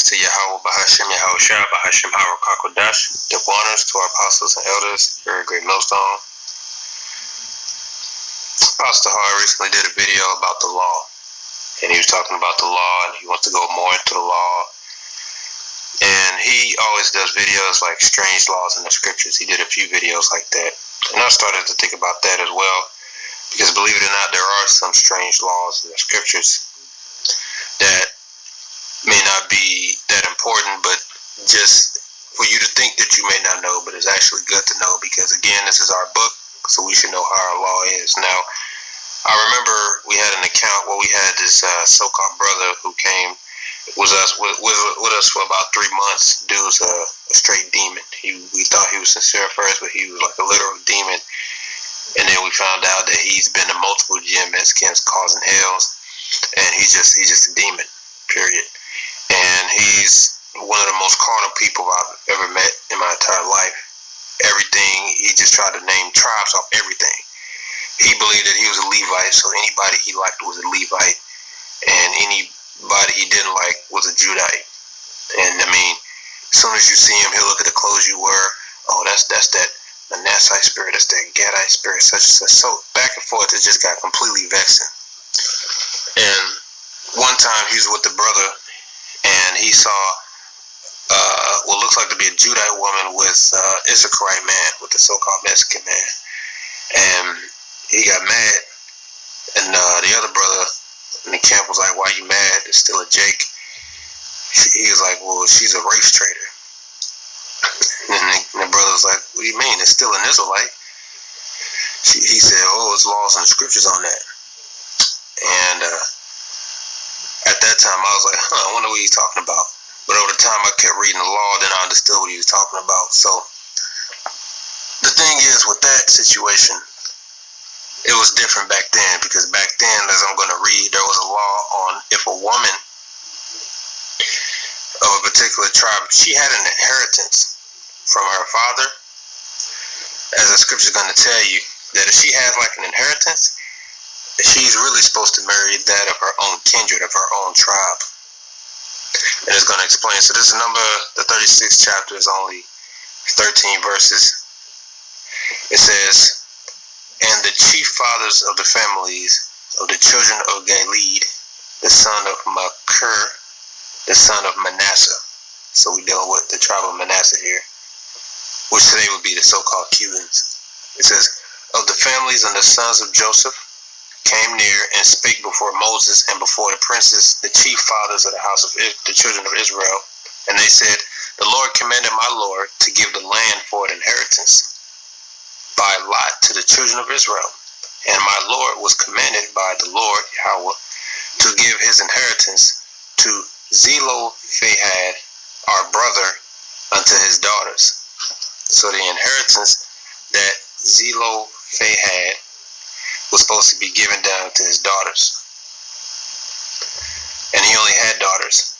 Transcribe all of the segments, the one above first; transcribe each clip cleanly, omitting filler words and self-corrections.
to Yahweh Bahashim Yahweh Shah Bahashim Harakakadash. Double honors to our apostles and elders. Very great millstone. Pastor Hart recently did a video about the law. And he was talking about the law and he wants to go more into the law. And he always does videos like strange laws in the scriptures. He did a few videos like that. And I started to think about that as well. Because believe it or not, there are some strange laws in the scriptures that may not be that important, but just for you to think that you may not know, but it's actually good to know because, again, this is our book, so we should know how our law is. Now, I remember we had an account where we had this so-called brother who came with us for about 3 months. Dude was a straight demon. We thought he was sincere at first, but he was like a literal demon. And then we found out that he's been to multiple gym Mexicans causing hells, and he's just a demon, period. And he's one of the most carnal people I've ever met in my entire life. Everything, he just tried to name tribes off everything. He believed that he was a Levite, so anybody he liked was a Levite, and anybody he didn't like was a Judite. And I mean, as soon as you see him, he'll look at the clothes you wear. Oh, that's that Manasseh spirit, that's that Gadite spirit, such and such. So back and forth, it just got completely vexing. And one time he was with the brother, and he saw what looks like to be a Judite woman with Issacharite man, with the so-called Mexican man. And he got mad, and the other brother in the camp was like, "Why you mad? It's still a Jake." He was like, "Well, she's a race traitor." And the brother was like, "What do you mean? It's still an Israelite." He said, "Oh, it's laws and scriptures on that." And at that time, I was like, I wonder what he's talking about. But over the time, I kept reading the law, then I understood what he was talking about. So the thing is, with that situation, it was different back then, because back then, as I'm going to read, there was a law on if a woman of a particular tribe, she had an inheritance from her father, as the scripture is going to tell you, that if she has like an inheritance, she's really supposed to marry that of her own kindred, of her own tribe. And it's going to explain. So this is the 36th chapter is only 13 verses. It says, "And the chief fathers of the families of the children of Gilead, the son of Machir, the son of Manasseh." So we're dealing with the tribe of Manasseh here, which today would be the so-called Cubans. It says, "Of the families and the sons of Joseph came near and spake before Moses and before the princes, the chief fathers of the house of the children of Israel. And they said, The Lord commanded my Lord to give the land for an inheritance by lot to the children of Israel. And my Lord was commanded by the Lord, Yahweh, to give his inheritance to Zelophehad, our brother, unto his daughters." So the inheritance that Zelophehad was supposed to be given down to his daughters. And he only had daughters.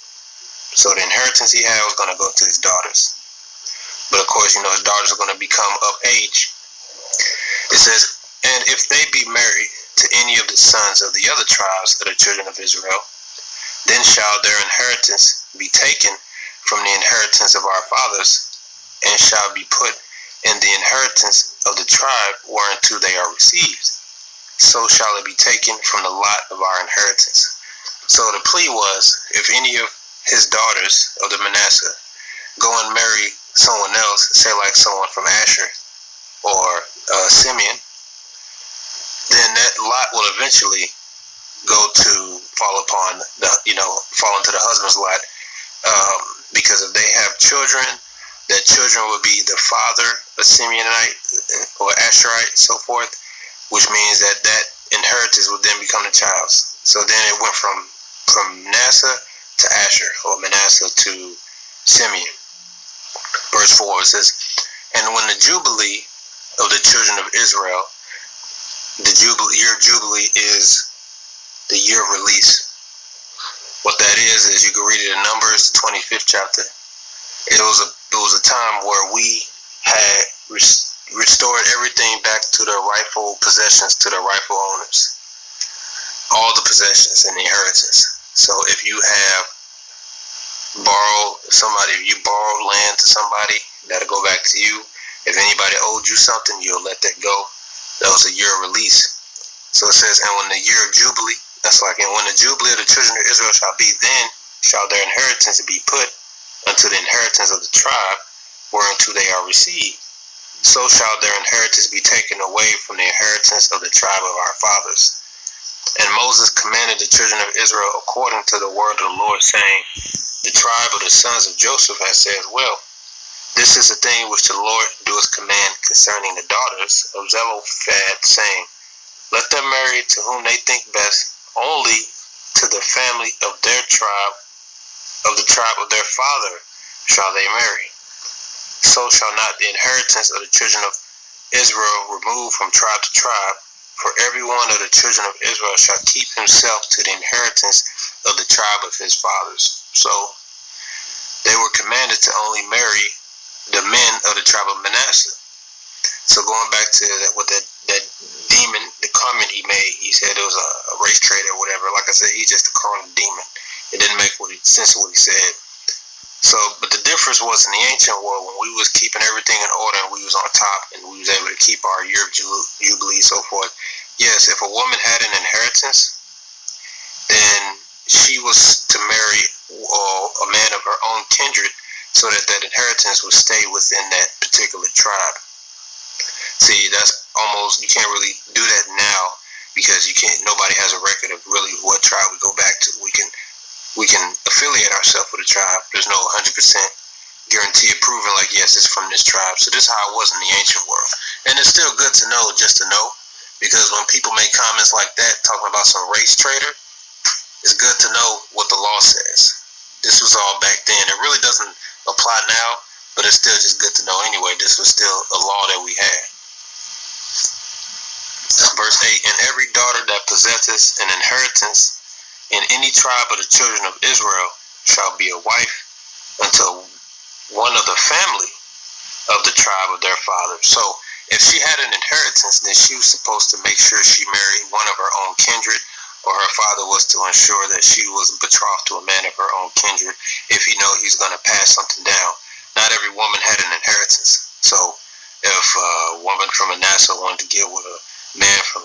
So the inheritance he had was going to go to his daughters. But of course, his daughters are going to become of age. It says, "And if they be married to any of the sons of the other tribes of the children of Israel, then shall their inheritance be taken from the inheritance of our fathers, and shall be put in the inheritance of the tribe whereunto they are received. So shall it be taken from the lot of our inheritance." So the plea was, if any of his daughters of the Manasseh go and marry someone else, say like someone from Asher or Simeon, then that lot will eventually go to fall upon fall into the husband's lot, because if they have children, that children will be the father of Simeonite or Asherite, so forth, which means that inheritance would then become the child's. So then it went from Manasseh to Asher, or Manasseh to Simeon. Verse 4, it says, "And when the Jubilee of the children of Israel," year of Jubilee is the year of release. What that is you can read it in Numbers, the 25th chapter. It was a time where we had restored everything back to their rightful possessions, to their rightful owners. All the possessions and the inheritance. So if you have if you borrowed land to somebody, that'll go back to you. If anybody owed you something, you'll let that go. That was a year of release. So it says, and when the year of Jubilee, that's like, and when the Jubilee of the children of Israel shall be, then shall their inheritance be put unto the inheritance of the tribe whereunto they are received. So shall their inheritance be taken away from the inheritance of the tribe of our fathers. And Moses commanded the children of Israel according to the word of the Lord, saying, the tribe of the sons of Joseph has said, well, this is the thing which the Lord doeth command concerning the daughters of Zelophehad, saying, let them marry to whom they think best, only to the family of their tribe, of the tribe of their father shall they marry. So shall not the inheritance of the children of Israel remove from tribe to tribe, for every one of the children of Israel shall keep himself to the inheritance of the tribe of his fathers. So they were commanded to only marry the men of the tribe of Manasseh. So going back to that demon, the comment he made, he said it was a race trader or whatever. Like I said, he's just a carnal demon. It didn't make sense of what he said. So, but the difference was in the ancient world, when we was keeping everything in order and we was on top and we was able to keep our year of Jubilee, so forth. Yes, if a woman had an inheritance, then she was to marry a man of her own kindred so that that inheritance would stay within that particular tribe. See, that's almost, you can't really do that now because nobody has a record of really what tribe we go back to. We can affiliate ourselves with a tribe. There's no 100% guarantee of proving like, yes, it's from this tribe. So this is how it was in the ancient world. And it's still good to know, just to know, because when people make comments like that, talking about some race trader, it's good to know what the law says. This was all back then. It really doesn't apply now, but it's still just good to know anyway. This was still a law that we had. Verse 8, and every daughter that possesseth an inheritance in any tribe of the children of Israel shall be a wife unto one of the family of the tribe of their father. So if she had an inheritance, then she was supposed to make sure she married one of her own kindred, or her father was to ensure that she was betrothed to a man of her own kindred if he know he's going to pass something down. Not every woman had an inheritance. So if a woman from Manasseh wanted to get with a man from